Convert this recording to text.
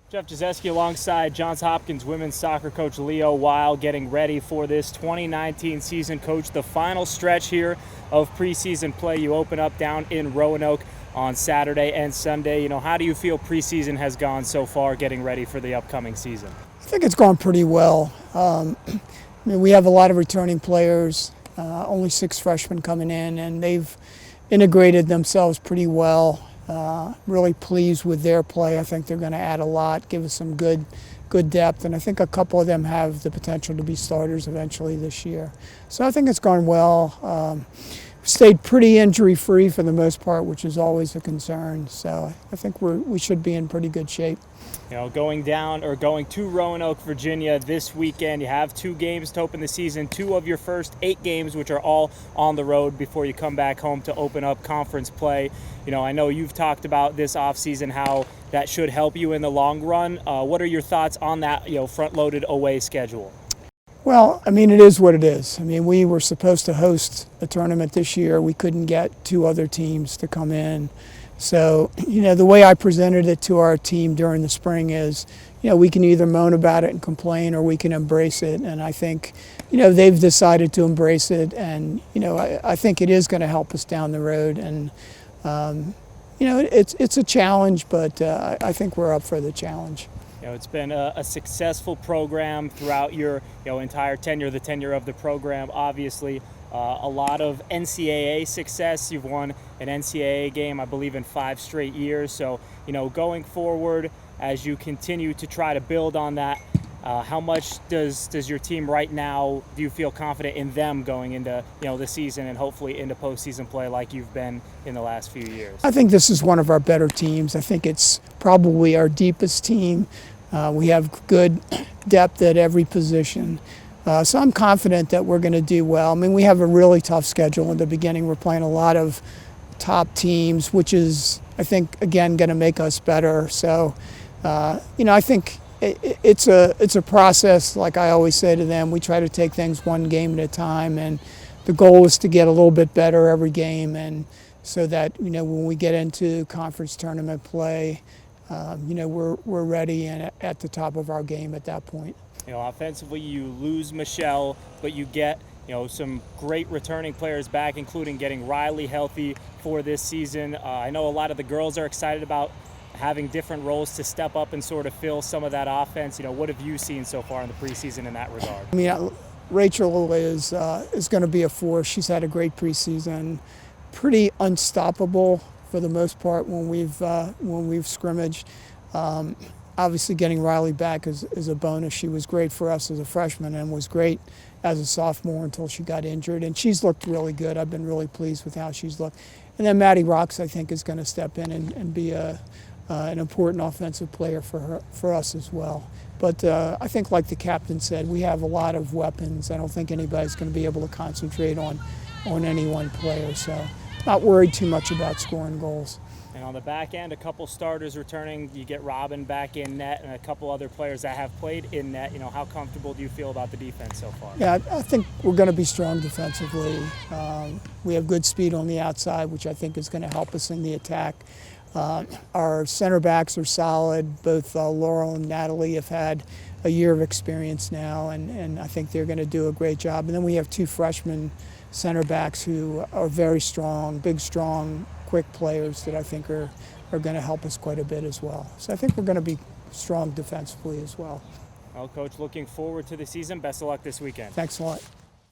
Jeff Jazeski alongside Johns Hopkins women's soccer coach Leo Weil getting ready for this 2019 season. Coach, the final stretch here of preseason play. You open up down in Roanoke on Saturday and Sunday. How do you feel preseason has gone so far getting ready for the upcoming season? I think it's gone pretty well. We have a lot of returning players, only 6 freshmen coming in, and they've integrated themselves pretty well. Really pleased with their play. I think they're going to add a lot, give us some good depth, and I think a couple of them have the potential to be starters eventually this year. So I think it's gone well. Stayed pretty injury-free for the most part, which is always a concern. So I think we should be in pretty good shape. Going to Roanoke, Virginia this weekend, you have 2 games to open the season, 2 of your first 8 games, which are all on the road before you come back home to open up conference play. I know you've talked about this offseason, how that should help you in the long run. What are your thoughts on that, front-loaded away schedule? Well, it is what it is. We were supposed to host a tournament this year. We couldn't get 2 other teams to come in. So, the way I presented it to our team during the spring is, we can either moan about it and complain, or we can embrace it. And I think, they've decided to embrace it. And, I think it is going to help us down the road. And, it's a challenge, but I think we're up for the challenge. It's been a successful program throughout your entire tenure, the tenure of the program, obviously. A lot of NCAA success. You've won an NCAA game, I believe, in 5 straight years. So, going forward, as you continue to try to build on that, how much does your team right now, do you feel confident in them going into the season and hopefully into postseason play like you've been in the last few years? I think this is one of our better teams. I think it's probably our deepest team. We have good depth at every position. So I'm confident that we're going to do well. We have a really tough schedule in the beginning. We're playing a lot of top teams, which is, I think, again, going to make us better. So, I think it's a process. Like I always say to them, we try to take things one game at a time, and the goal is to get a little bit better every game, and so that when we get into conference tournament play, we're ready and at the top of our game at that point. Offensively, you lose Michelle, but you get some great returning players back, including getting Riley healthy for this season. I know a lot of the girls are excited about having different roles to step up and sort of fill some of that offense. What have you seen so far in the preseason in that regard? Rachel is going to be a force. She's had a great preseason, pretty unstoppable for the most part when we've scrimmaged. Obviously, getting Riley back is a bonus. She was great for us as a freshman and was great as a sophomore until she got injured. And she's looked really good. I've been really pleased with how she's looked. And then Maddie Rocks, I think, is going to step in and be an important offensive player for us as well. But I think, like the captain said, we have a lot of weapons. I don't think anybody's going to be able to concentrate on any one player. So not worried too much about scoring goals. And on the back end, a couple starters returning. You get Robin back in net and a couple other players that have played in net. How comfortable do you feel about the defense so far? Yeah, I think we're going to be strong defensively. We have good speed on the outside, which I think is going to help us in the attack. Our center backs are solid. Both Laurel and Natalie have had a year of experience now, and I think they're going to do a great job. And then we have 2 freshman center backs who are very strong, big, strong, quick players that I think are going to help us quite a bit as well. So I think we're going to be strong defensively as well. Well, Coach, looking forward to the season. Best of luck this weekend. Thanks a lot.